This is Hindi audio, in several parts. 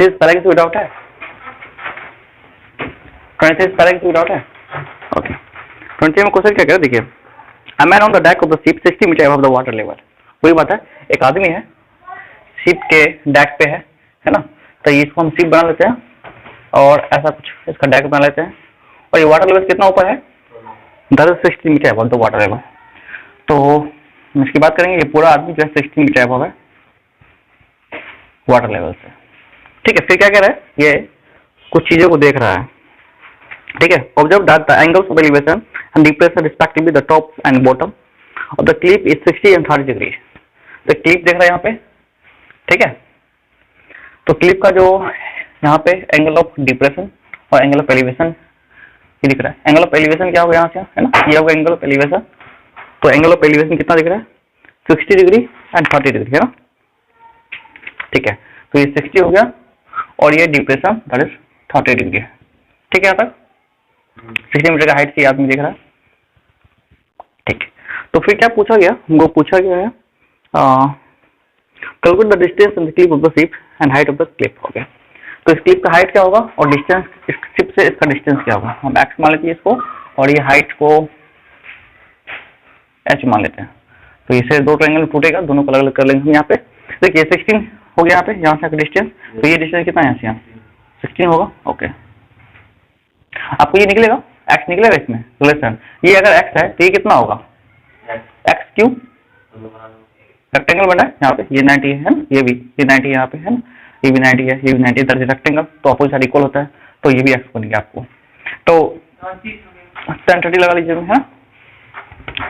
23 पहले की डाउट है? 23 पहले की डाउट है? ओके। 23 में क्वेश्चन क्या कह रहा है, देखिए, a man on the deck of the ship 60 meter above the water level. वही बात है, एक आदमी है शिप के डेक पे है ना, तो इसको हम शिप बना लेते हैं और ऐसा कुछ इसका डेक बना लेते हैं, और ये वाटर लेवल कितना ऊपर है? 60 meter above the water level. तो इसकी बात करेंगे, ये पूरा आदमी जो है 60 मीटर अबव है वाटर लेवल से। ठीक है, फिर क्या कह रहा है, ये कुछ चीजों को देख रहा है। ठीक है, observe that the angles of elevation and depression respectively the top and bottom of the clip is 60 and 30 degree. तो क्लिप देख रहा है यहाँ पे, ठीक है, तो क्लिप का जो यहाँ पे एंगल ऑफ डिप्रेशन और एंगल ऑफ एलिवेशन ये दिख रहा है। एंगल ऑफ एलिवेशन क्या होगा यहाँ से, है ना, ये होगा एंगल ऑफ एलिवेशन। तो एंगल ऑफ एलिवेशन कितना दिख रहा है? 60 डिग्री एंड 30 डिग्री, है ना। ठीक है, तो ये 60 हो गया और ये डिप्रेशन दैट इज 30 डिग्री है। ठीक है, यहाँ तक 60 मीटर का हाइट से आदमी देख रहा है। ठीक, तो फिर क्या पूछा गया, हमको पूछा गया है calculate the distance in the clip of the ship and height of the clip. हो गया, तो इस क्लिप का हाइट क्या होगा और डिस्टेंस इस शिप से इसका डिस्टेंस क्या होगा। हम एक्स मान लेते हैं इसको और ये हाइट को एच मान लेते हैं। तो इसे दो ट्रायंगल टूटेगा, दोनों को अलग अलग कर लेंगे हम। यहाँ पे देखिए 16 हो गया, यहाँ से डिस्टेंस, तो ये डिस्टेंस कितना है यहाँ से यहाँ 16 होगा। ओके, आपको ये निकलेगा, एक्स निकलेगा इसमें रिलेशन। ये अगर एक्स है तो ये कितना होगा, एक्स क्यू, रेक्टेंगल बना है यहाँ पे, ये 90 है ना, ये भी ये 90 यहाँ पे है ना, ये भी 90 है, ये भी 90 है, रेक्टेंगल तो अपोजिट साइड इक्वल होता है, तो ये भी एक्स बनेगा आपको। तो tan 30 लगा लीजिए, है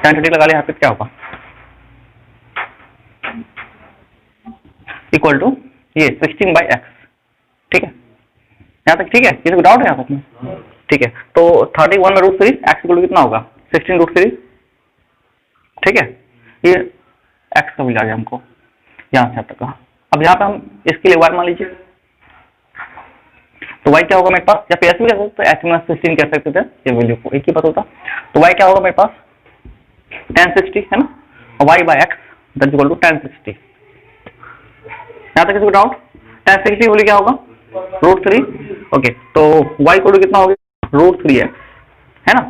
tan 30 लगा लिया, यहाँ पे क्या होगा इक्वल टू ये 16/x। ठीक है, यहाँ तक ठीक है, किसी को डाउट है यहाँ तक? ठीक है, तो 31/√3 एक्स इक्वल टू कितना होगा 16√3। ठीक है, ये एक्स का मिल गया हमको यहाँ से अब तक का। अब यहाँ पे हम इसके लिए वाई मान लीजिए, तो वाई क्या होगा मेरे पास, या फिर ऐसे भी कह सकते एच माइनस 16 कह सकते थे, ये वैल्यू को एक ही पता होता। तो वाई क्या होगा मेरे पास tan 60 है ना, और y/x that is equal to tan 60। यहाँ तक किसी को डाउट? tan 60 बोली क्या होगा √3। ओके, तो y इक्वल टू कितना हो गया √3x, है ना।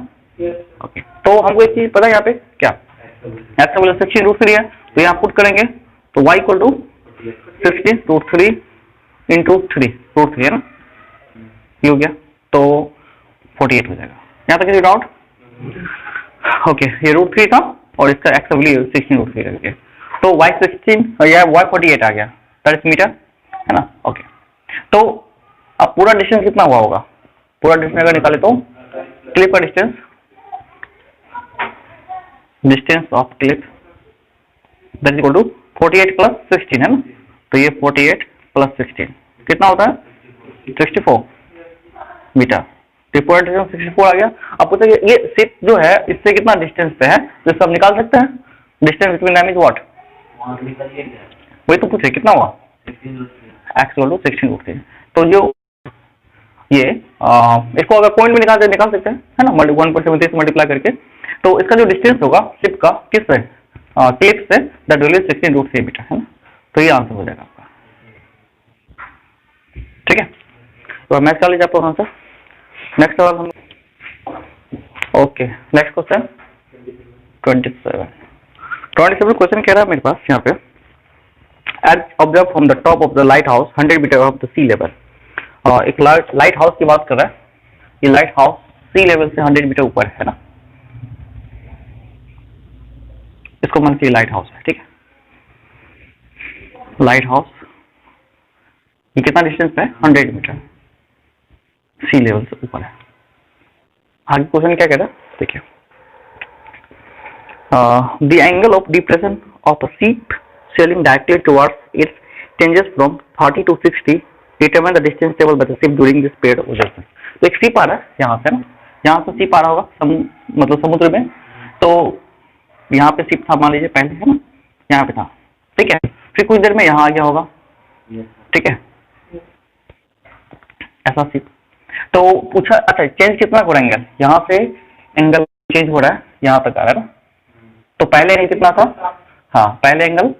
ओके, तो हमको एक चीज पता है यहाँ पे क्या, x का वैल्यू 16√3 है, तो यहाँ पुट करेंगे तो y इक्वल टू 16√3 इंटू 3 है ना, ये हो गया, तो 48 हो जाएगा। यहाँ तक किसी डाउट? ओके, ये √3 था और इसका x का वैल्यू 16√3 रख दिया, तो y 16 या y 48 आ गया, 30 मीटर, है ना। ओके, तो अब पूरा डिस्टेंस कितना हुआ होगा, पूरा डिस्टेंस अगर निकाले तो क्लिप का distance of clip that is equal to 48 plus 16 है ना, तो ये 48 प्लस 16 कितना होता है 64 मीटर, तो पूरा डिस्टेंस 64 आ गया। अब पूछा ये शिप जो है इससे कितना डिस्टेंस पे है, तो सब निकाल सकते हैं, distance between them is what, वही तो पूछे कितना हुआ x इक्वल टू 16√3। तो जो ये इसको अगर पॉइंट में निकाल सकते हैं, है ना, 1.73 मल्टीप्लाई करके, तो इसका जो डिस्टेंस होगा शिप का किस से clip say that will 16√3 metre, है ना। तो ये आंसर हो जाएगा आपका। ठीक है, तो मैच कर लीजिए आपको आंसर। नेक्स्ट सवाल हम, ओके, नेक्स्ट क्वेश्चन 27 क्वेश्चन कह रहा है मेरे पास यहाँ पे, as observe from the top of the lighthouse 100 meter of the sea level. एक लाइट हाउस की बात कर रहा है, ये लाइट हाउस सी लेवल से 100 मीटर ऊपर है ना, इसको मान के लाइट हाउस है। ठीक है, लाइट हाउस ये कितना डिस्टेंस पे है 100 मीटर सी लेवल से ऊपर है। आगे क्वेश्चन क्या कह रहा है देखिए, the angle of depression of a ship sailing directly towards its changes from 30 to 60 determine the distance traveled by the ship during this period of observation। तो एक शिप आ रहा है यहाँ से ना, यहाँ से शिप आ रहा होगा मतलब समुद्र में, तो यहाँ पे शिप था मान लीजिए पहले, है ना, यहाँ पे था। ठीक है, फिर कुछ देर में यहाँ आ गया होगा। ठीक है, ऐसा शिप, तो पूछा अच्छा चेंज कितना हो रहा है एंगल, यहाँ से एंगल चेंज हो रहा है, यहाँ तक आ रहा है ना। तो पहले एंगल कितना था, हाँ पहले एंगल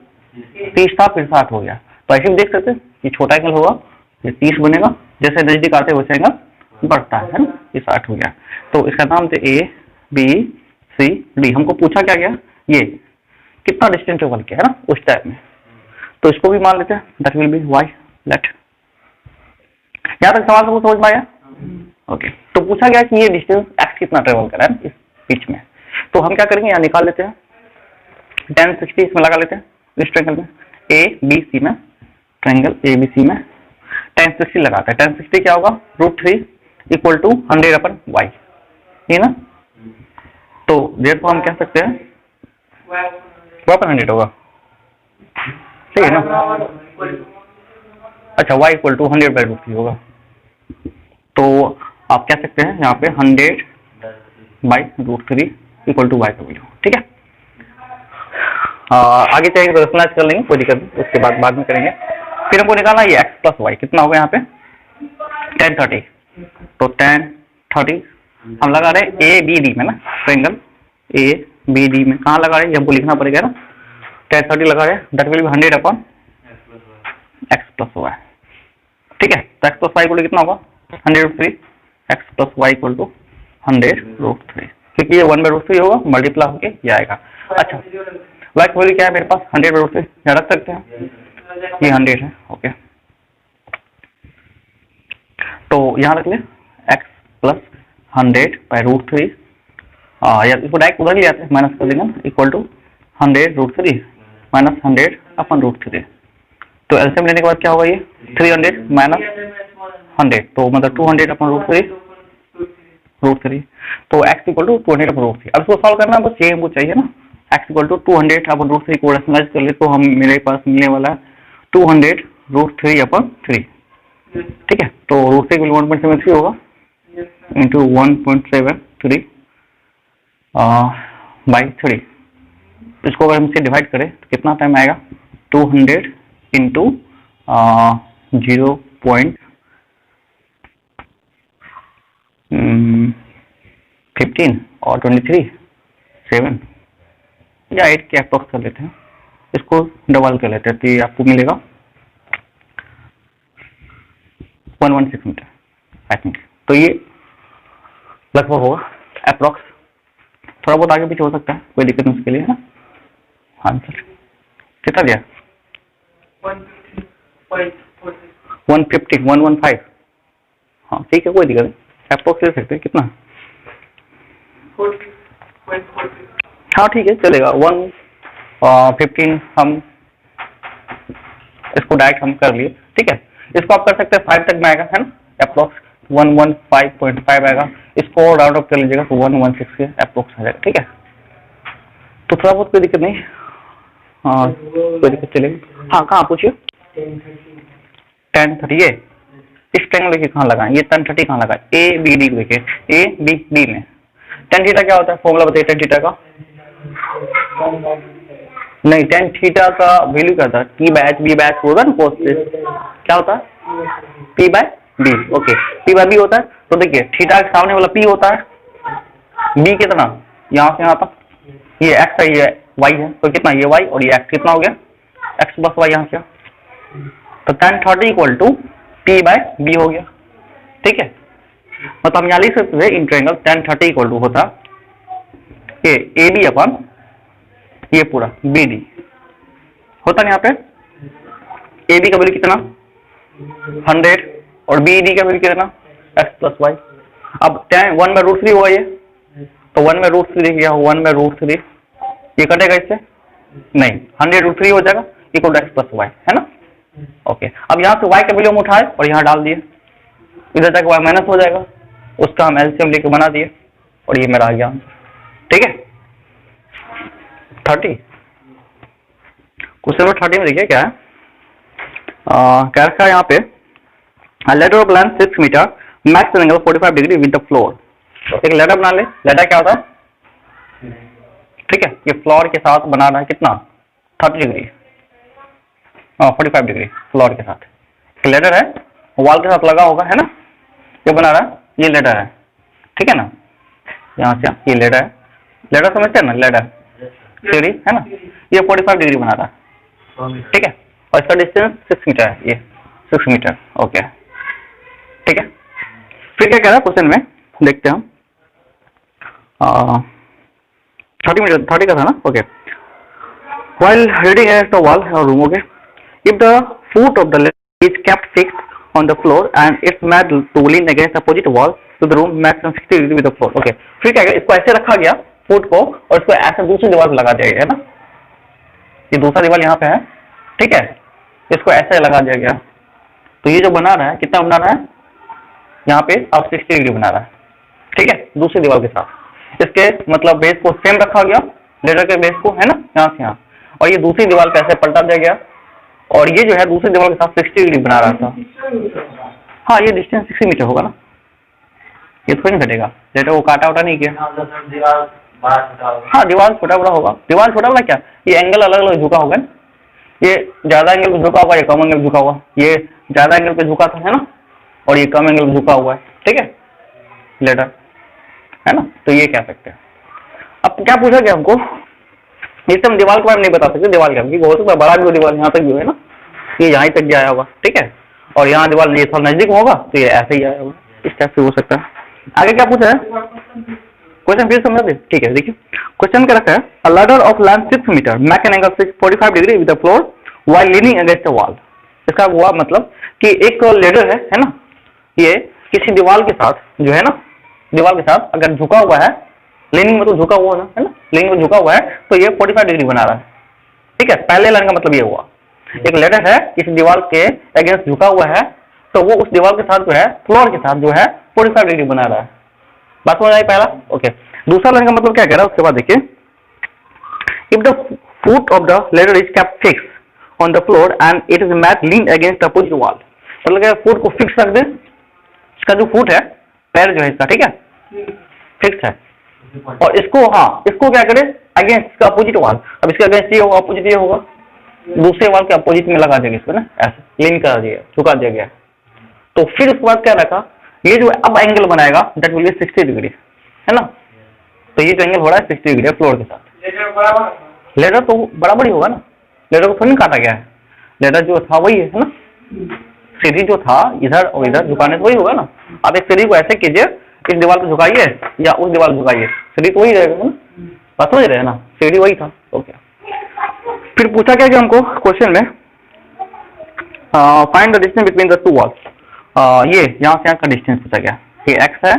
30 था, फिर 60 हो गया। तो ऐसे भी देख सकते हैं ये छोटा एंगल होगा ये 30 बनेगा, जैसे नजदीक आते वैसे एंगल बढ़ता है ना, ये 60 हो गया। तो इसका नाम थे ए बी सी डी। हमको पूछा क्या गया, ये कितना डिस्टेंस ट्रेवल किया है ना उस टाइम में, तो इसको भी मान लेते हैं, that will be y. Let यहाँ तक सवाल सबको समझ में आया? ओके, तो पूछा गया कि ये डिस्टेंस एक्स कितना ट्रेवल करा है इस बीच में, तो हम क्या करेंगे, यहाँ निकाल लेते हैं, tan 60 इसमें लगा लेते हैं इस ट्रायंगल में, ए बी सी में, ट्रायंगल ए बी सी में tan 60 लगाते हैं। tan 60 क्या होगा, √3 इक्वल टू 100/y, ये ना। तो देयरफॉर हम कह सकते हैं y/100 होगा, सही है ना। अच्छा, y इक्वल टू 100/√3 होगा, तो आप कह सकते हैं यहाँ पे 100/√3 इक्वल टू y का वैल्यू, ठीक है। आगे चाहिए तो रैशनलाइज कर लेंगे, कोई दिक्कत नहीं, उसके बाद में करेंगे। फिर हमको निकालना ये x प्लस वाई कितना होगा, यहाँ पे tan 30, तो tan 30 हम लगा रहे हैं ए बी डी में ना, ट्रायंगल ए बी डी में कहाँ लगा रहे हैं, हमको लिखना पड़ेगा ना, tan 30 लगा रहे हैं, that will be 100/x plus y, ठीक है। तो x प्लस वाई इक्वल कितना होगा, 100√3, x plus y equal to 100√3, क्योंकि ये 1/√3 होगा, मल्टीप्लाई होके ये आएगा। अच्छा, y की वैल्यू क्या है मेरे पास, 100/√3, यहाँ रख सकते हैं, ये 100 है, ओके। तो यहाँ रख ले x प्लस 100/√3, या इसको डायरेक्ट उधर ही आते हैं, माइनस कर देंगे, इक्वल टू 100√3 माइनस 100/√3। तो एलसीएम लेने के बाद क्या होगा, ये 300 माइनस 100, तो मतलब 200/√3, तो x इक्वल टू 200/√3। अब इसको सॉल्व करना है, बस ये हमको चाहिए ना, x इक्वल टू 200/√3 को रैशनलाइज कर ले, तो हम मेरे पास मिलने वाला 200√3/3, ठीक है। तो √3 की वैल्यू 1.73 होगा इंटू 1.73 बाई 3। इसको अगर हम इसे डिवाइड करें तो कितना टाइम आएगा, 200 इंटू 0.15 और 23 7 या 8 के अप्रॉक्स कर लेते हैं, इसको डबल कर लेते हैं, तो ये आपको मिलेगा 116 मीटर आई थिंक। तो ये लगभग होगा अप्रॉक्स, थोड़ा बहुत आगे पीछे हो सकता है, कोई दिक्कत नहीं उसके लिए, है ना। आंसर कितना दिया, 115, हाँ ठीक है, कोई दिक्कत नहीं, अप्रॉक्स ले सकते हैं, कितना, हाँ ठीक है चलेगा, 115 हम इसको डायरेक्ट हम कर लिए, ठीक है। इसको आप कर सकते हैं 5 तक में आएगा, है ना, अप्रोक्स 115.5 आएगा, इसको राउंड अप कर लीजिएगा तो 116 के अप्रोक्स आ जाएगा, ठीक है। तो थोड़ा बहुत कोई दिक्कत नहीं, हाँ कोई दिक्कत चलेगी। हाँ कहाँ पूछिए, tan 30 इस ट्रायंगल देखिए कहाँ लगाएं, ये tan 30 कहाँ लगाएं, ए बी डी देखिए, ए बी डी में tan थीटा क्या होता है, फॉर्मूला बताइए tan थीटा का, नहीं tan थीटा का वैल्यू क्या होता है, p/b होगा ना, कोस क्या होता है, p/b, ओके, p/b होता है। तो देखिए थीटा के सामने वाला p होता है, b कितना, यहाँ से यहाँ तक, ये x है ये y है, तो कितना ये y और ये x, कितना हो गया x प्लस y यहाँ से, तो tan 30 इक्वल टू p/b हो गया, ठीक है। मतलब हम यहाँ लिख सकते हैं in triangle tan 30 equal to होता ये AB अपन ये पूरा BD होता है, यहाँ पे AB का वैल्यू कितना 100 और BD का वैल्यू कितना x प्लस वाई। अब 1/√3 हुआ ये, तो 1/√3 क्या 1/√3 ये कटेगा इससे, नहीं 100√3 हो जाएगा equal to x plus y, है ना, ओके। अब यहाँ से y का वैल्यू हम उठाए और यहाँ डाल दिए, इधर तक y माइनस हो जाएगा, उसका हम एलसीएम लेके बना दिए और ये मेरा आ गया, ठीक है। 30 क्वेश्चन नंबर 30 में देखिए क्या है, क्या रखा है यहाँ पे, ladder of length 6 meter, max angle 45 degree with the floor. एक लेटर बना ले, लेटर क्या होता है, ठीक है, ये फ्लोर के साथ बना रहा है कितना 30 डिग्री, 45 डिग्री फ्लोर के साथ, एक लेटर है वॉल के साथ लगा होगा, है ना, ये बना रहा है, ये लेटर है, ठीक है ना, यहाँ से ये लेटर है, लेटर समझते हैं ना, लेटर सीढ़ी है ना, ये 45 डिग्री बना रहा है, ठीक है, और इसका डिस्टेंस 6 मीटर है, ये 6 मीटर। ओके ठीक है, फिर क्या कह रहा है क्वेश्चन में, देखते हैं हम। 30 मीटर, 30 का था ना। Okay, while reading against the wall or room, okay, if the foot of the ladder is kept fixed on the floor and it's made to lean against the opposite wall to the room maximum 60 degree with the floor, okay, फिर क्या, इसको ऐसे रखा गया फुट को और इसको ऐसे दूसरी दीवार पर लगा दिया गया है ना, ये दूसरा दीवार यहाँ पे है, ठीक है, इसको ऐसे लगा दिया गया, तो ये जो बना रहा है कितना बना रहा है, यहाँ पे अब 60 डिग्री बना रहा है, ठीक है, दूसरी दीवार के साथ। इसके मतलब बेस को सेम रखा गया, लेडर के बेस को, है ना, यहाँ से यहाँ, और ये दूसरी दीवार पे ऐसे पलटा दिया गया, और ये जो है दूसरी दीवार के साथ 60 डिग्री बना रहा था। हाँ, ये डिस्टेंस 60 मीटर होगा ना, ये थोड़ी नहीं घटेगा, लेटर वो काटा उटा नहीं किया। हाँ, दीवार छोटा बड़ा होगा, दीवार छोटा बड़ा क्या, ये एंगल अलग अलग झुका होगा, ये ज्यादा एंगल पे झुका हुआ, ये कम एंगल झुका हुआ, ये ज्यादा एंगल पे झुका था, है ना, और ये कम एंगल पे झुका हुआ है, ठीक है, लेटर, है ना, तो ये कह सकते हैं। अब क्या पूछा गया हमको, इससे हम दीवार के बारे में नहीं बता सकते, दीवार क्या, हो सकता है बड़ा भी दीवार यहाँ तक भी है ना, ये यहाँ तक भी आया होगा, ठीक है, और यहाँ दीवार ये थोड़ा नजदीक होगा तो ये ऐसे ही आया होगा, इस टाइप से हो सकता है। आगे क्या पूछा है क्वेश्चन, फिर समझ दे, ठीक है, देखिए क्वेश्चन क्या रखा है, a ladder of length 6 meter make an angle 45 degree with the floor while leaning against the wall. इसका हुआ मतलब कि एक लेडर है ना, ये किसी दीवार के साथ जो है ना, दीवार के साथ अगर झुका हुआ है, लीनिंग में तो झुका हुआ है ना, लीनिंग में झुका हुआ है, तो ये 45 डिग्री बना रहा है, ठीक है, पहले लाइन का मतलब ये हुआ, एक लेडर है किसी दीवार के अगेंस्ट झुका हुआ है, तो वो उस दीवार के साथ जो है, फ्लोर के साथ जो है 45 डिग्री बना रहा है, बात समझ आई पहला। ओके, दूसरा लाइन का मतलब क्या कह रहा है, उसके बाद देखिए, if the foot of the ladder is kept fix on the floor and it is made lean against the opposite wall, मतलब क्या, फुट को फिक्स रख दे, इसका जो फुट है, पैर जो है इसका, ठीक है, फिक्स है, और इसको, हाँ, इसको क्या करे, अगेंस्ट इसका अपोजिट वॉल, अब इसके अगेंस्ट ये होगा, अपोजिट ये होगा, दूसरे वॉल के अपोजिट में लगा देंगे इसको ना, ऐसे लीन कर दिया, झुका दिया गया, तो फिर उसके बाद क्या रखा, ये जो अब एंगल बनाएगा दैट विल बी 60 डिग्री, है ना, तो ये जो एंगल हो रहा है 60 डिग्री है फ्लोर के साथ। लेडर तो बराबर ही होगा ना, लेडर को थोड़ी काटा गया है, लेडर जो था वही है ना, सीढ़ी जो था इधर और इधर झुकाने तो वही होगा ना, आप एक सीढ़ी को ऐसे कीजिए, इस दीवार को झुकाइए या उस दीवार को झुकाइए, सीढ़ी तो वही रहेगा ना, बात समझ रहे हैं ना, सीढ़ी वही था। ओके, फिर पूछा क्या कि हमको क्वेश्चन में find the distance between the to walls, ये यहाँ से यहाँ का डिस्टेंस पूछा गया, ये x है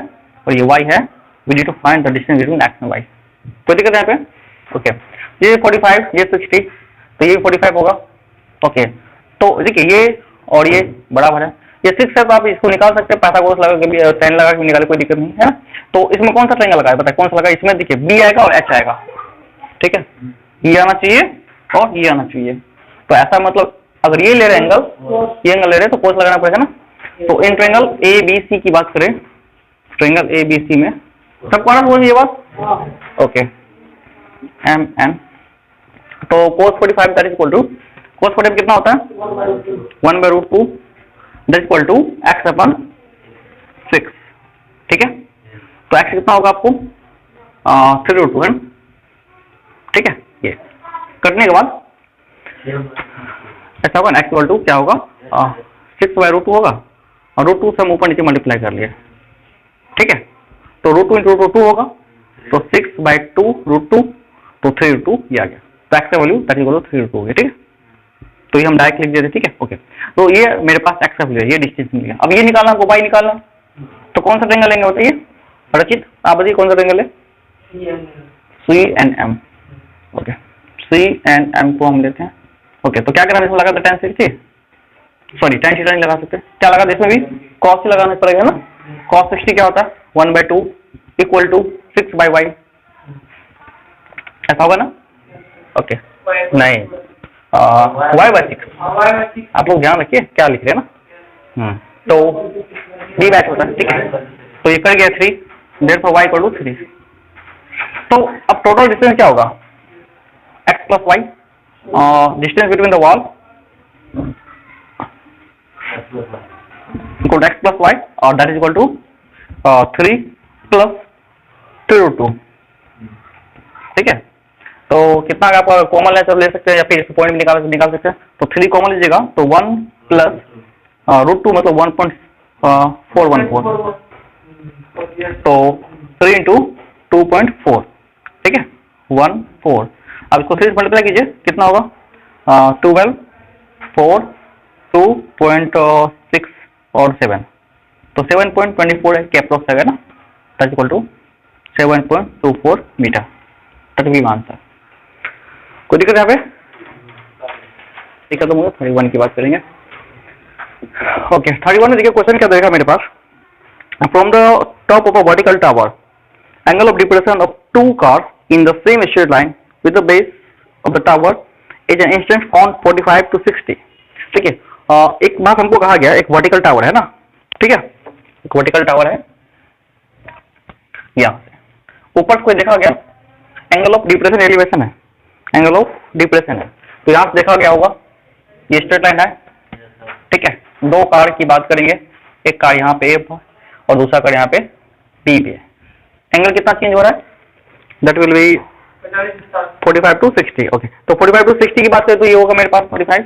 और ये y है, we need to find the distance between x and y, कोई दिक्कत है यहाँ पे। ओके, ये 45, ये 60, तो ये 45 होगा। ओके, तो देखिए ये और ये बराबर है, ये 6 है, तो आप इसको निकाल सकते हैं, पाइथागोरस लगा के भी, 10 लगा के निकाले, कोई दिक्कत नहीं है ना। तो इसमें कौन सा ट्रायंगल लगा है, बताए कौन सा लगा, इसमें देखिए b आएगा और h आएगा, ठीक है, ये आना चाहिए और ये आना चाहिए, तो ऐसा मतलब अगर ये ले रहे एंगल, ये एंगल ले रहे तो कोस लगाना पड़ेगा ना। तो इन ट्रायंगल ABC की बात करें, ट्रायंगल ABC में सबको आना समझ ये बात। ओके, MN, तो cos 45 that is equal to, cos 45 कितना होता है 1/√2 that is equal to x upon 6, ठीक है, तो x कितना होगा आपको 3√2 है, ठीक है, ये कटने के बाद ऐसा होगा ना, x इक्वल टू क्या होगा 6/√2 होगा, और √2 से हम ऊपर नीचे मल्टीप्लाई कर लिए, ठीक है, तो √2 × √2 होगा, तो 6/2√2, तो 3√2 ये आ गया, तो x का value that is equal to 3√2 हो गया, ठीक है, तो ये हम डायरेक्ट लिख देते, ठीक है। ओके, तो ये मेरे पास x का वैल्यू है, ये डिस्टेंस मिल गया, अब ये निकालना हमको, y निकालना, तो कौन सा ट्रायंगल लेंगे बताइए रचित, आप बताइए कौन सा ट्रायंगल है, CNM। ओके, CNM को हम लेते हैं। ओके, तो क्या करना है, इसमें लगा था tan 60, सॉरी tan थीटा नहीं लगा सकते, क्या लगा इसमें भी cos लगाना पड़ेगा ना, cos 60 क्या होता है 1/2 इक्वल टू 6/y, ऐसा होगा ना। ओके, नहीं y/6, आप लोग ध्यान रखिए क्या लिख रहे हैं ना, तो b बैच होता है, ठीक है, तो ये कर गया 3, therefore y इक्वल टू 3, तो अब टोटल डिस्टेंस क्या होगा x + y, distance between the wall equal to x + y, और दैट इज इक्वल टू 3 + 3√2, ठीक है, तो कितना का कॉमन ले सकते हैं या फिर पॉइंट निकाल सकते हैं, तो 3 कॉमन लीजिएगा तो 1 + √2 मतलब 1.414, तो 3 इंटू 2.4, ठीक है 14। अब इसको 3 से मल्टीप्लाई कीजिए, कितना होगा 12, 4, 2.6 और 7, तो 7.24 है, अप्रोक्स है ना, that equal to 7.24 meter. That will be answer. कोई दिक्कत यहाँ पे? ठीक है, तो मुझे 31 की बात करेंगे। ओके 31 में देखिए क्वेश्चन क्या देगा मेरे पास। From the top of a vertical tower, angle of depression of two cars in the same straight line with the base of the tower is an instant on 45 to 60। ठीक है, एक बात हमको कहा गया, एक वर्टिकल टावर है ना, ठीक है, एक वर्टिकल टावर है, यहाँ से ऊपर कोई देखा गया एंगल ऑफ डिप्रेशन एलिवेशन है, एंगल ऑफ डिप्रेशन है, तो यहाँ से देखा गया होगा ये स्ट्रेट लाइन है, ठीक है। दो कार की बात करेंगे, एक कार यहाँ पे ए पर और दूसरा कार यहाँ पे बी पे, एंगल कितना चेंज हो रहा है, that will B 45 to 60। Okay, तो 45 to 60 की बात करें तो ये होगा मेरे पास 45,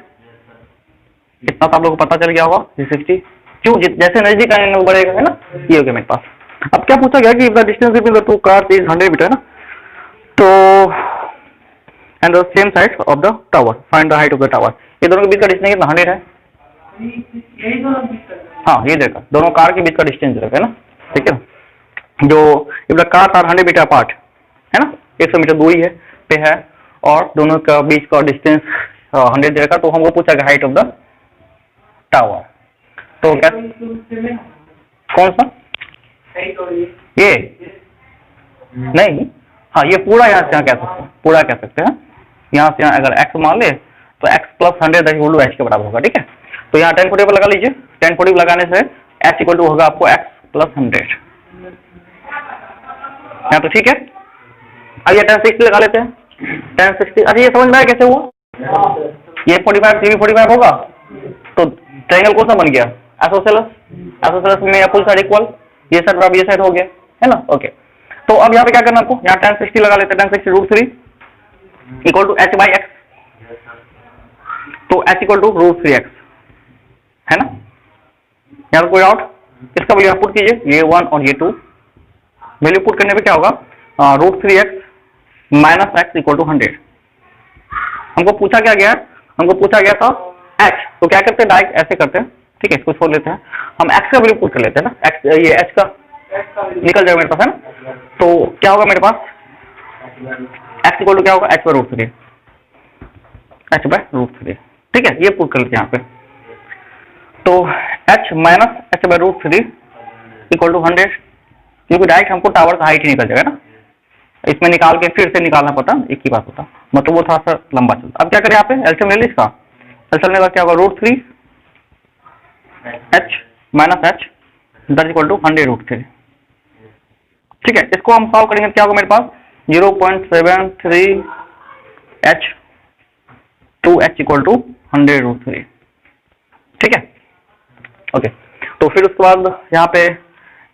इतना तो आप लोगों को पता चल गया होगा, ये 60, क्यों जैसे नजदीक एंगल बढ़ेगा है ना, ये हो गया मेरे पास। अब क्या पूछा गया कि the distance between the two cars is 100 meter है ना, तो and the same side of the tower, find the height of the tower. ये दोनों के बीच का डिस्टेंस कितना 100 है, हाँ ये देखा दोनों कार के बीच का डिस्टेंस है ना, ठीक है, जो if the car are 100 meter apart है ना, 100 मीटर दूरी है पे है, और दोनों का बीच का डिस्टेंस 100 देखा, तो हमको पूछा गया हाइट ऑफ द टावर। तो क्या कौन सा ये नहीं, हाँ ये पूरा यहाँ से यहाँ कह सकते हैं, पूरा कह सकते हैं, यहाँ से यहाँ अगर x मान ले तो x + 100 h के बराबर होगा, ठीक है। तो यहाँ 1040 लगा लीजिए, 1040 लगाने से h = होगा आपको x + 100, यहाँ तो ठीक है। अब ये 1060 लगा लेते हैं, 1060, अच्छा ये समझ में आया कैसे हुआ, ये 45 ये भी 45 होगा, तो ट्रायंगल कौन सा बन गया, आइसोसेलेस, आइसोसेलेस में फुल साइड इक्वल, ये साइड बराबर ये साइड हो गया है ना। ओके, तो अब यहाँ पे क्या करना आपको, यहाँ 1060 लगा लेते हैं, 1060 √3 = h/x, तो h = √3x है ना, यहाँ कोई डाउट, इसका वैल्यू पुट कीजिए, ये 1 और ये 2, वैल्यू पुट करने पे क्या होगा, √3x - x = 100। हमको पूछा क्या गया, हमको पूछा गया था h, तो क्या करते हैं डायरेक्ट ऐसे करते हैं, ठीक है, इसको छोड़ लेते हैं, हम x का वैल्यू पुट कर लेते हैं ना, x ये h का निकल जाएगा मेरे पास है ना, तो क्या होगा मेरे पास x = क्या होगा, h/√3, h/√3, ठीक है, ये पुट कर लेते हैं यहाँ पे, तो h - h/√3 = 100, क्योंकि डायरेक्ट हमको टावर का हाइट ही निकल जाएगा ना, इसमें निकाल के फिर से निकालना पड़ता, एक ही बात होता, मतलब वो थोड़ा सा लंबा चलता। अब क्या करें, यहाँ पे एलसीएम ले ली इसका, एलसीएम लेगा क्या होगा, √3 h - h that equal to 100√3, ठीक है। इसको हम सॉल्व करेंगे, क्या होगा मेरे पास 0.73 h to h = 100√3, ठीक है। ओके, तो फिर उसके बाद यहाँ पे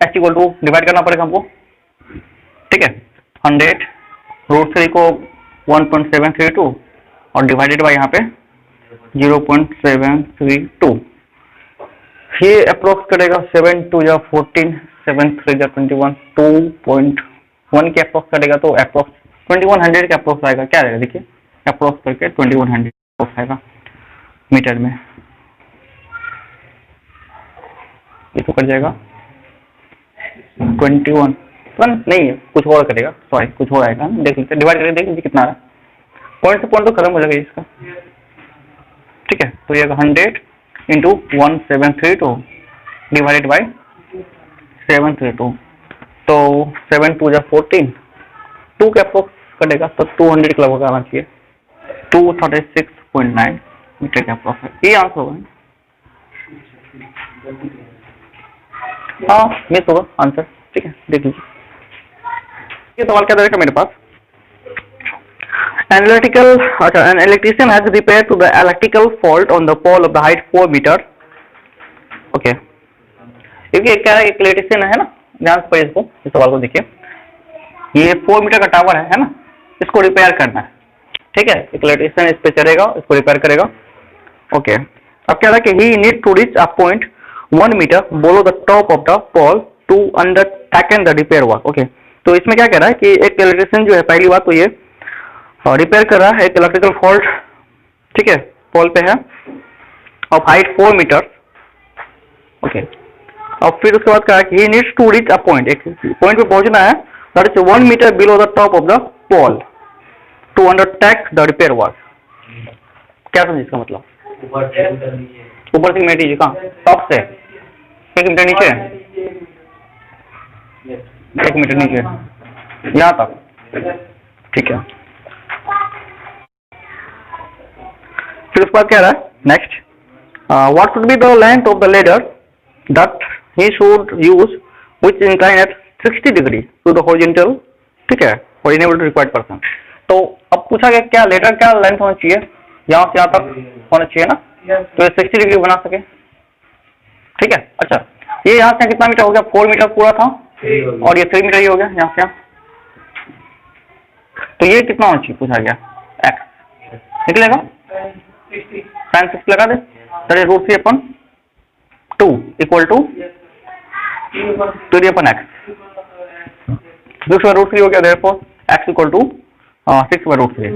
h = डिवाइड करना पड़ेगा हमको, ठीक है, 100√3 को 1.732 और डिवाइडेड बाय यहाँ पे 0.732, ये अप्रोक्स करेगा 7 2 या 14, 7 3 या 21, 2.1 के अप्रोक्स करेगा, तो अप्रोक्स 2100 के अप्रोक्स आएगा, क्या आएगा देखिए, अप्रोक्स करके 2100 अप्रोक्स आएगा मीटर में, ये तो कट जाएगा 21 नहीं है, कुछ और करेगा, सॉरी कुछ और आएगा, देख लीजिए डिवाइड करके देख लीजिए कितना आ रहा है, पॉइंट से पॉइंट तो खत्म हो जाएगा इसका, ठीक है। तो ये 100 × 1732 डिवाइडेड बाय 732, तो 7 2 या 14, 2 के अप्रोक्स कटेगा, तो 200 के लगभग आना चाहिए, 236.9 मीटर के अप्रोक्स, ये आंसर होगा, हाँ मिस होगा आंसर, ठीक है, देख लीजिए। ये सवाल क्या रहेगा मेरे पास, an electrician has repaired to the electrical fault on the pole of the height 4 meter, okay, क्योंकि क्या है, एक इलेक्ट्रिशियन है ना, ध्यान से पढ़िए इसको, इस सवाल को देखिए, ये 4 मीटर का टावर है ना, इसको रिपेयर करना है, ठीक है, एक इलेक्ट्रिशियन इस पे चढ़ेगा, इसको रिपेयर करेगा, ओके, अब क्या था कि he need to reach a point 1 metre below the top of the pole to undertake the repair work. Okay, तो इसमें क्या कह रहा है कि एक इलेक्ट्रिशियन जो है, पहली बात तो ये रिपेयर कर रहा है एक इलेक्ट्रिकल फॉल्ट, ठीक है, पोल पे है, ऑफ हाइट 4 मीटर। ओके, और फिर उसके बाद कहा कि he needs to reach a point, एक पॉइंट पे पहुंचना है, that is 1 meter below the top of the pole to undertake the repair work. क्या समझे इसका मतलब? ऊपर से नीचे, कहाँ? टॉप से 1 मीटर नीचे, 1 मीटर नीचे, यहाँ तक, ठीक है। फिर उसके बाद क्या रहा है next, what should be the length of the ladder that he should use which incline at 60 degree to the horizontal, ठीक है, for enable to required person. तो अब पूछा गया क्या लेडर क्या लेंथ होना चाहिए, यहाँ से यहाँ तक होना चाहिए ना, तो 60 डिग्री बना सके, ठीक है। अच्छा, ये यहाँ से कितना मीटर हो गया? 4 मीटर पूरा था, और ये 3 मीटर ही हो गया यहाँ से यहाँ, तो ये कितना होना चाहिए पूछा गया, x निकलेगा sin 60 लगा दे, चलिए √3/2 इक्वल टू 3/x, 6/√3 हो गया, therefore x इक्वल टू 6/√3,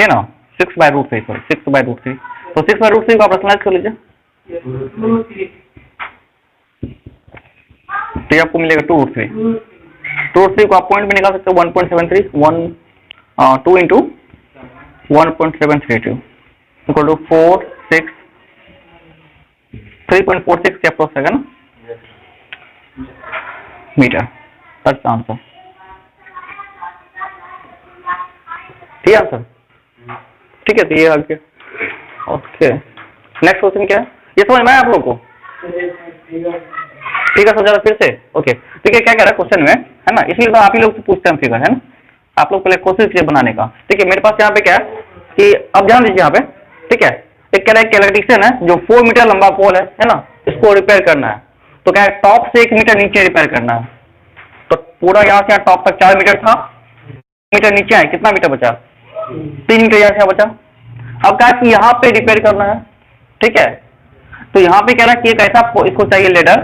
है ना, 6/√3, सॉरी 6/√3, तो 6/√3 को आप रैशनलाइज कर लीजिए, तो ये आपको मिलेगा 2√3, 2√3 को आप पॉइंट में निकाल सकते हो 1.73, 2 इंटू 1.732 इक्वल टू 3.46 के अप्रोक्स है ना मीटर, दैट्स आंसर, ठीक है आंसर, ठीक है। तो ये आगे, ओके, नेक्स्ट क्वेश्चन क्या है, ये समझ में आया आप लोग को? ठीक है, समझा फिर से, ओके। ठीक है, क्या कह रहा है क्वेश्चन में, है ना, इसलिए तो आप ही लोग से पूछते हैं फिगर, है ना, आप लोग पहले कोशिश कीजिए बनाने का। ठीक है, मेरे पास यहाँ पे क्या है कि अब ध्यान दीजिए यहाँ पे, ठीक है, एक कह रहा है इलेक्ट्रिशियन है जो 4 मीटर लंबा पोल है ना, इसको रिपेयर करना है, तो क्या है टॉप से 1 मीटर नीचे रिपेयर करना है, तो पूरा यहाँ से टॉप तक 4 मीटर था, मीटर नीचे है, कितना मीटर बचा? 3 मीटर यहाँ से बचा। अब क्या है कि यहाँ पे रिपेयर करना है, ठीक है, तो यहाँ पे कह रहा है कि एक ऐसा इसको चाहिए लेडर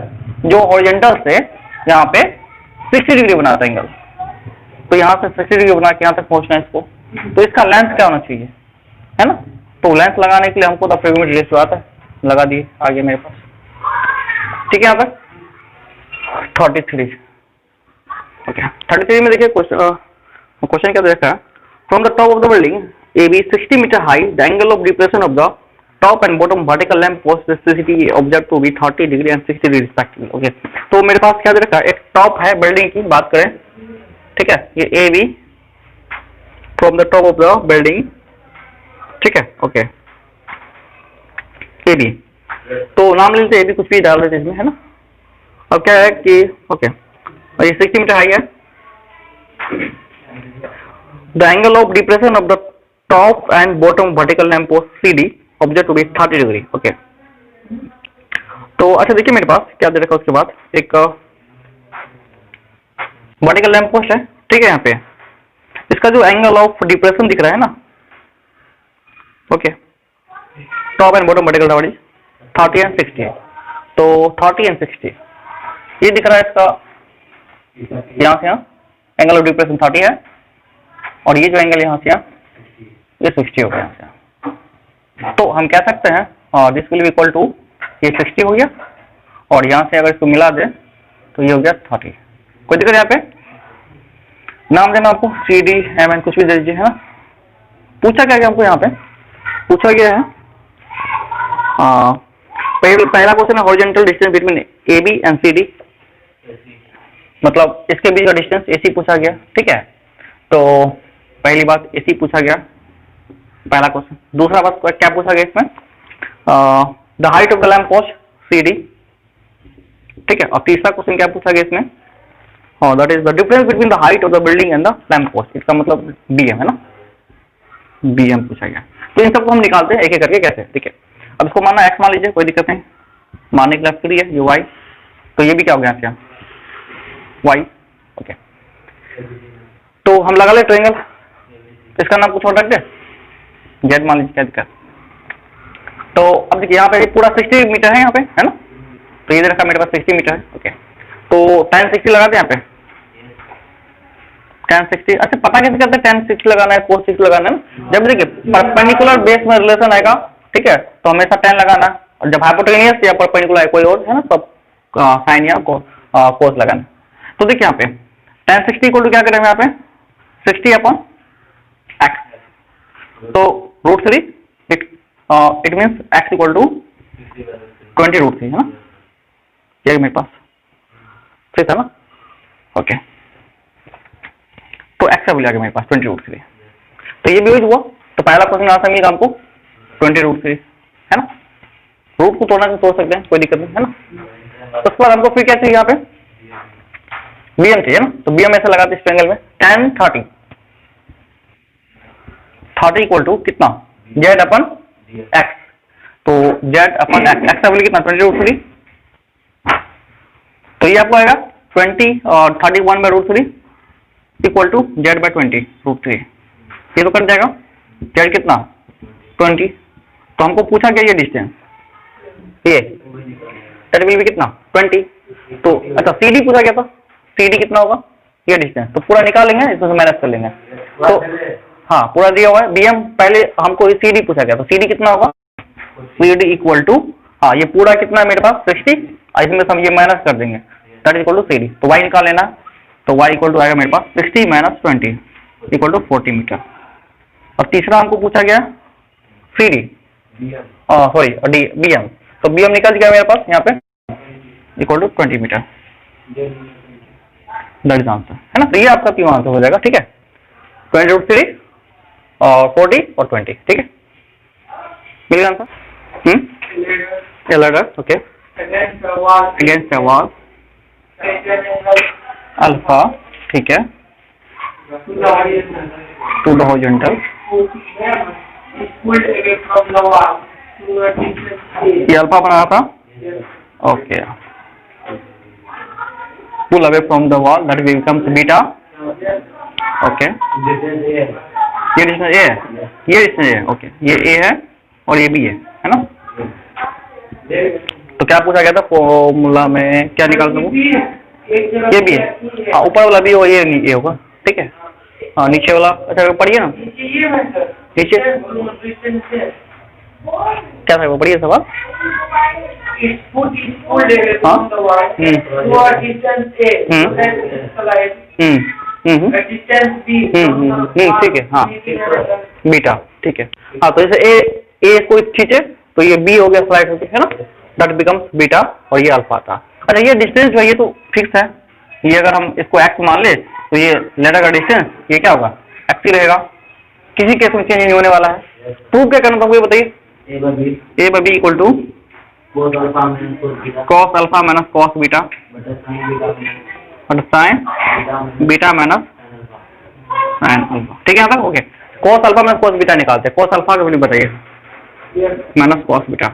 जो हॉरिजॉन्टल से यहाँ पे 60 डिग्री बनाता है एंगल, तो यहाँ से 60 डिग्री बना के यहाँ तक पहुंचना है इसको, तो इसका लेंथ क्या होना चाहिए, है ना, तो लेंथ लगाने के लिए हमको तो अप्रोक्सीमेट रेशियो आता है, लगा दिए आगे मेरे पास, ठीक है। यहाँ पर 33, ओके, 33 में देखिए क्वेश्चन क्या देखा है, from the top of the building AB 60 meter high, the angle of depression of the top and bottom vertical lamp post electricity object to be 30 degree and 60 degree respectively. Okay, तो मेरे पास क्या दे रखा है, एक टॉप है बिल्डिंग की बात करें, ठीक है, ये AB from the top of the building, ठीक है, ओके, AB, तो नाम ले लेते AB, कुछ भी डाल देते इसमें, है ना। अब क्या है कि ओके, और ये 60 मीटर हाई है, the angle of depression of the top and bottom vertical lamp post CD object to be 30 degree. Okay, तो अच्छा देखिए मेरे पास क्या दे रखा है, उसके बाद एक वर्टिकल लैंप पोस्ट है, ठीक है, यहाँ पे इसका जो एंगल ऑफ डिप्रेशन दिख रहा है ना, okay, top and bottom vertical is 30 and 60, तो 30 एंड 60 ये दिख रहा है इसका, यहाँ से यहाँ एंगल ऑफ डिप्रेशन 30 है, और ये जो एंगल यहाँ से यहाँ ये 60 हो गया यहाँ से, तो हम कह सकते हैं this will be equal to, ये 60 हो गया, और यहाँ से अगर इसको मिला दे तो ये हो गया 30। कोई दिक्कत यहाँ पे? नाम देना आपको CD MN कुछ भी दे दीजिए, है ना। पूछा क्या हमको यहाँ पे, पूछा गया है पहला क्वेश्चन है horizontal distance between AB and CD, मतलब इसके बीच का डिस्टेंस AC पूछा गया, ठीक है, तो पहली बात AC पूछा गया पहला क्वेश्चन। दूसरा बात क्या पूछा गया इसमें, the height of the lamp post CD, ठीक है, और तीसरा क्वेश्चन क्या पूछा गया इसमें, that is the difference between the height of the building and the lamp post, इसका मतलब BM है ना, BM पूछा गया। तो इन सबको हम निकालते हैं एक एक करके कैसे, ठीक है। अब इसको मानना x मान लीजिए, कोई दिक्कत नहीं, मानने के लिए फ्री है, ये y, तो ये भी क्या हो गया यहाँ y, ओके, तो हम लगा ले ट्रायंगल, इसका नाम कुछ और रख दे, Z मान लीजिए, क्या दिक्कत, तो अब देखिए यहाँ पे पूरा 60 मीटर है यहाँ पे, है ना, तो ये रखा मेरे पास 60 मीटर है। ओके, तो tan 60 लगाते हैं यहाँ पे, tan 60। अच्छा, पता कैसे करते हैं tan 60 लगाना है cos 60 लगाना है ना? जब देखिए परपेंडिकुलर बेस में रिलेशन आएगा, ठीक है, तो हमेशा tan लगाना, और जब हाइपोटेन्यूज या परपेंडिकुलर कोई और है ना, तब साइन या कोस लगाना। तो देखिए यहाँ पे tan 60 इक्वल टू क्या करेंगे यहाँ पे 60 अपॉन x, तो √3 it means x equal to 20√3 है ना, ये मेरे पास ठीक है ना। ओके, तो x का वैल्यू आ गया मेरे पास 20√3, तो ये भी हुआ। तो पहला क्वेश्चन आंसर मिलेगा हमको 20√3 है ना, रूट को तोड़ना तो तोड़ सकते हैं, कोई दिक्कत नहीं है ना। तो उसके बाद हमको फिर क्या चाहिए यहाँ पे bm चाहिए ना, तो bm ऐसा लगाते इस ट्रायंगल में tan 30 इक्वल टू कितना z अपन x, तो z अपन x का वैल्यू कितना 20√3, तो ये आपको आएगा 20 और 31/√3 इक्वल टू z बाय 20√3, ये तो कट जाएगा, z कितना 20, तो हमको पूछा क्या ये डिस्टेंस, ये दैट विल बी कितना 20, तो अच्छा CD पूछा क्या था, CD कितना होगा ये डिस्टेंस, तो पूरा निकालेंगे, इसमें माइनस कर लेंगे, तो हाँ पूरा दिया हुआ है। bm पहले हमको CD पूछा गया, तो CD कितना होगा, CD इक्वल टू, हाँ ये पूरा कितना है मेरे पास 60, इसमें हम ये माइनस कर देंगे, दैट इक्वल टू CD, तो y निकाल लेना, तो y इक्वल टू आएगा मेरे पास 60 माइनस 20 इक्वल टू 40 मीटर। और तीसरा हमको पूछा गया CD, सॉरी bm, तो bm निकल गया मेरे पास यहाँ पे equal to 20 meter, that is answer है ना। तो ये आपका तीनों आंसर हो जाएगा, ठीक है, 20√3 और 40 और 20, ठीक है, मिल गया answer. ladder, okay, against the wall alpha, ठीक है, टू द हॉरिजॉन्टल, ये अल्फा बना था, okay, pull away from the wall that becomes beta, okay, ये डिस्टेंस A है, ये डिस्टेंस है, ओके, ये A है और ये B है ना। तो क्या पूछा गया था फॉर्मूला में, क्या निकाल दूँ, ये भी है, हाँ ऊपर वाला भी हो, ये होगा, ठीक है, हाँ नीचे वाला, अच्छा पढ़िए ना, नीचे क्या था वो, पढ़िए सवाल, ठीक है, हाँ बीटा, ठीक है, हाँ तो जैसे ए कोई खींचे तो ये बी हो गया स्लाइड होके, है ना, दैट बिकम्स बीटा, और ये अल्फा था। अच्छा ये डिस्टेंस जो है ये तो फिक्स है, ये अगर हम इसको एक्स मान ले तो ये लेटर का डिस्टेंस ये क्या होगा एक्स ही रहेगा, किसी केस में चेंज नहीं होने वाला है। प्रूव क्या करना था ये बताइए, a by b equal to cos alpha minus cos beta sine beta minus sine alpha, ठीक है ना, okay, cos alpha minus cos beta निकालते हैं, कॉस अल्फा का वैल्यू बताइए minus cos beta,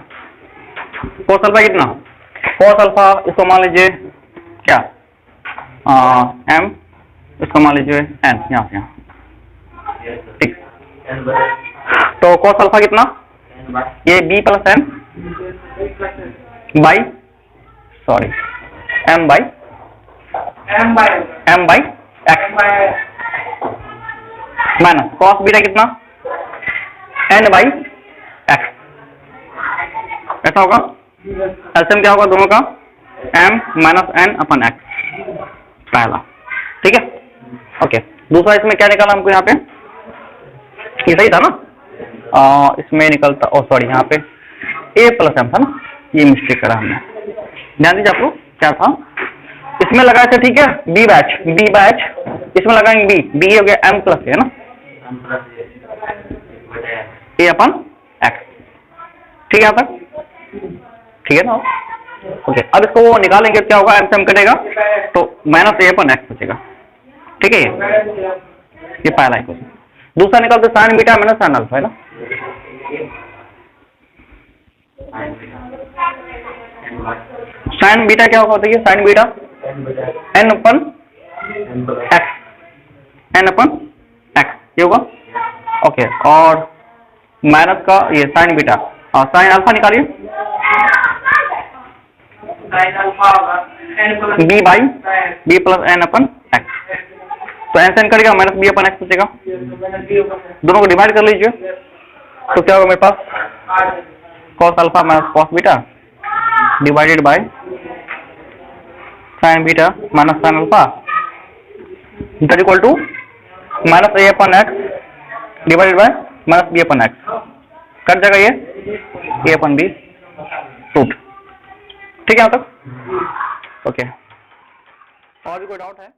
cos alpha कितना, कॉस अल्फा इसको मान लीजिए क्या एम, इसको मान लीजिए एन, यहाँ से यहाँ, ठीक, तो कॉस अल्फा कितना, ये b plus n by, sorry m by x minus cos beta कितना एन बाई एक्स, ऐसा होगा, एलसीएम क्या होगा दोनों का m minus n upon x, पहला, ठीक है, ओके। दूसरा इसमें क्या निकाला हमको, यहाँ पे ये सही था ना, इसमें निकलता, ओ सॉरी यहाँ पे a प्लस एम था ना, ये मिस्टेक करा हमने, ध्यान दीजिए आप लोग, क्या था इसमें लगाया था, ठीक है, b बैच, इसमें लगाएंगे b हो गया m प्लस है ना, a अपन x, ठीक है यहाँ तक, ठीक है ना, ओके। अब इसको वो निकालेंगे क्या होगा, एम कटेगा तो माइनस ए अपन एक्स बचेगा, ठीक है, ये पहला इक्वेशन। दूसरा निकालते sine beta minus sine alpha, है ना, साइन बीटा क्या होगा बताइए, sine beta n upon x, n upon x ये होगा, ओके, और माइनस का ये साइन बीटा और साइन अल्फा निकालिए, b by b plus n upon x. तो एन से एन कटेगा, माइनस बी अपन एक्स बचेगा, दोनों को डिवाइड कर लीजिए। तो क्या होगा मेरे पास, cos alpha minus cos beta divided by sine beta minus sine alpha that equal to minus a upon x divided by minus b upon x. कट जाएगा ये ए अपन बी रूट। ठीक है यहाँ तक? ओके, और भी कोई डाउट है?